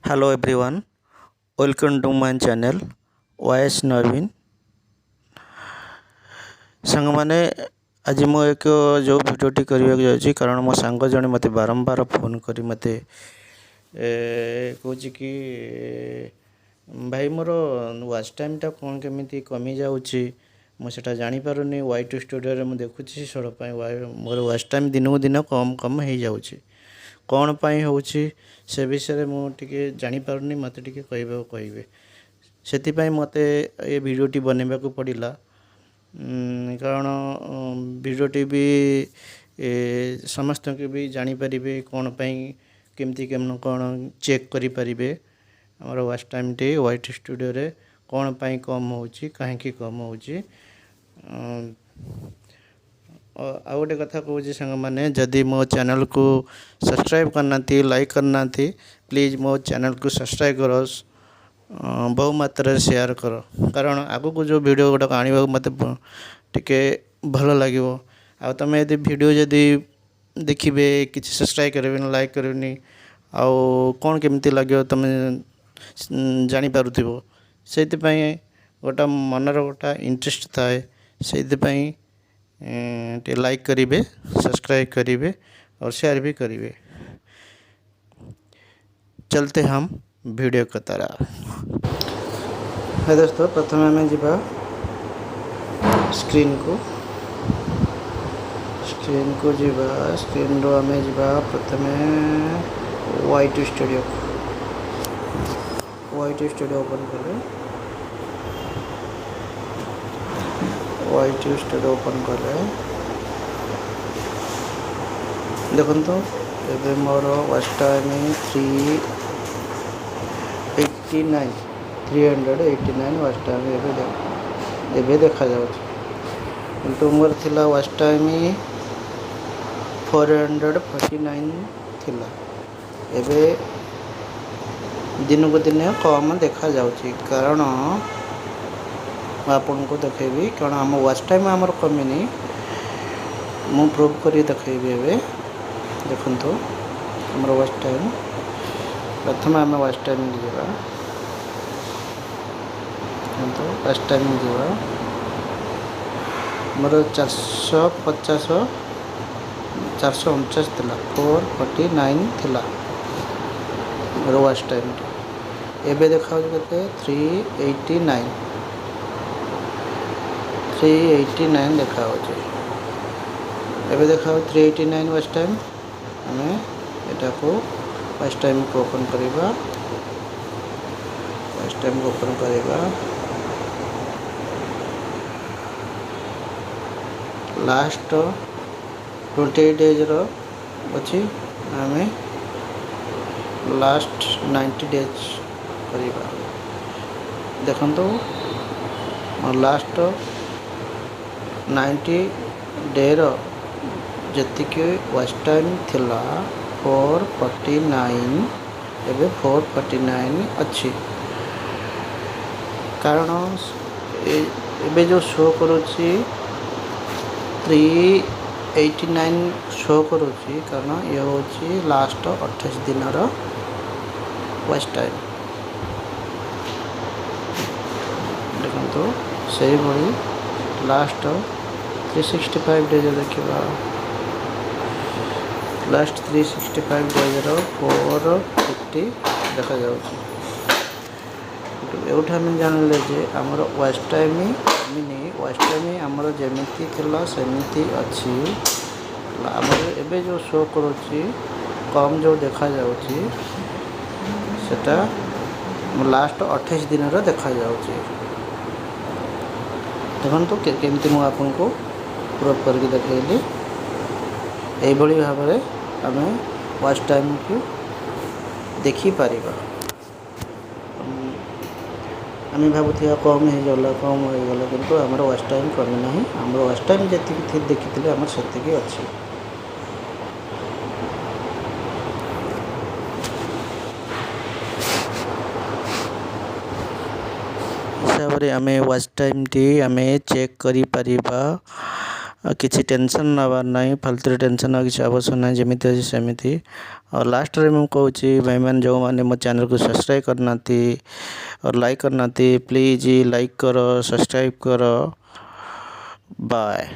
Hello everyone, welcome to my channel YS नवीन ସାଙ୍ଗମାନେ ଆଜି ମୁଁ ଯେଉଁ ଭିଡ଼ିଓଟି କରିବାକୁ ଯାଉଛି କାରଣ ମୋ ସାଙ୍ଗ ଜଣେ ମୋତେ ବାରମ୍ବାର ଫୋନ୍ କରି ମୋତେ କହୁଛି କି ଭାଇ ମୋର ୱାଚ୍ ଟାଇମ୍ଟା କ'ଣ କେମିତି କମିଯାଉଛି ମୁଁ ସେଇଟା ଜାଣିପାରୁନି Y2 ଷ୍ଟୁଡ଼ିଓରେ ମୁଁ ଦେଖୁଛି ସେଟା ପାଇଁ ମୋର ୱାଚ୍ ଟାଇମ୍ ଦିନକୁ ଦିନ କମ୍ ହେଇଯାଉଛି କ'ଣ ପାଇଁ ହେଉଛି ସେ ବିଷୟରେ ମୁଁ ଟିକେ ଜାଣିପାରୁନି ମୋତେ ଟିକେ କହିବାକୁ କହିବେ ସେଥିପାଇଁ ମୋତେ ଏ ଭିଡ଼ିଓଟି ବନେଇବାକୁ ପଡ଼ିଲା କାରଣ ଭିଡ଼ିଓଟି ବି ସମସ୍ତଙ୍କୁ ବି ଜାଣିପାରିବେ କ'ଣ ପାଇଁ କେମିତି କ'ଣ ଚେକ୍ କରିପାରିବେ ଆମର ୱାଚ୍ ଟାଇମ୍ଟି Y2 ଷ୍ଟୁଡ଼ିଓରେ କ'ଣ ପାଇଁ କମ୍ ହେଉଛି କାହିଁକି କମ୍ ହେଉଛି ଆଉ ଗୋଟେ କଥା କହୁଛି ସାଙ୍ଗମାନେ ଯଦି ମୋ ଚ୍ୟାନେଲ୍କୁ ସବସ୍କ୍ରାଇବ୍ କରିନାହାନ୍ତି ଲାଇକ୍ କରିନାହାନ୍ତି ପ୍ଲିଜ୍ ମୋ ଚ୍ୟାନେଲ୍କୁ ସବସ୍କ୍ରାଇବ୍ କର ବହୁ ମାତ୍ରାରେ ସେୟାର କର କାରଣ ଆଗକୁ ଯେଉଁ ଭିଡ଼ିଓ ଗୁଡ଼ାକ ଆଣିବାକୁ ମୋତେ ଟିକେ ଭଲ ଲାଗିବ ଆଉ ତୁମେ ଯଦି ଭିଡ଼ିଓ ଯଦି ଦେଖିବେ କିଛି ସବସ୍କ୍ରାଇବ୍ କରିବେନି ଲାଇକ୍ କରିବେନି ଆଉ କ'ଣ କେମିତି ଲାଗିବ ତୁମେ ଜାଣିପାରୁଥିବ ସେଇଥିପାଇଁ ଗୋଟେ ମନର ଗୋଟେ ଇଣ୍ଟରେଷ୍ଟ ଥାଏ ସେଇଥିପାଇଁ ଟିକେ लाइक करिए सब्सक्राइब करिए और शेयर भी करिए। चलते हम वीडियो की तरह। है दोस्तों प्रथम आम जा स्क्रीन को जीवा स्क्रीन रो आम जा प्रथम Y2 स्टूडियो ओपन करें Y2 स्टूडियो ओपन कले देखो ये मोर वाच टाइम 389 वाच टाइम एवं देखा किंतु मोर थिला वाच टाइम 449 थिला एबे दिन को दिन कम देखा जाउची कारण आपन को देखेबी कारण आम वाच टाइम आमर कमिनी मु प्रूव करी देखेबी एबे देखंतु हमर वाच टाइम प्रथम आम वाच टाइम जीवा देखंतु वाच टाइम जीवा मोर 449 थिला 449 थिला मोर वाच टाइम एबे देखा केते 389 देखा एबे देखा 389 वाच टाइम आम एटा को वाच टाइम को ओपन करिबा वाच टाइम को ओपन करिबा लास्ट 28 डेज रो अछि आम लास्ट 90 डेज करिबा देखंतु लास्ट 90 डे रो जतिके वाच टाइम थिला 449 एबे 449 अच्छी कारण एबे जो शो करूची 389 शो करूची कारण ये होची लास्ट 28 दिन रो वाच टाइम देखो से भाई लास्ट 365 डेज देखा लास्ट 365 डेज रो 450 देखा जाऊँगी आम जानले जे आमर watch time mini watch time आमर जमीती थिला सेमिति अच्छी आमर एबे जो शो करुच्ची कम जो देखा जाउची सेटा लास्ट 28 दिन रो देखा जाउची देखो केमती मुझे आपको प्रूफ करके देखली यही भाव में आम वाच टाइम को देखिपर आम भावुआ कम होगला किंतु आमर वाच टाइम कमी ना आम वाच टाइम जी देखी आम से अच्छी हिसाब से आम वाच टाइम टी आम चेक करी परिबा किसी टेंशन नबार नहीं फालतू टेंशन ना किसी आवश्यक नहीं जमीती अच्छी सेमती और लास्ट रे मुझे कहूँ भाई मैंने जो मैंने मो चैनल को सब्सक्राइब करना और लाइक करना प्लीज़ लाइक करो सब्सक्राइब करो बाय।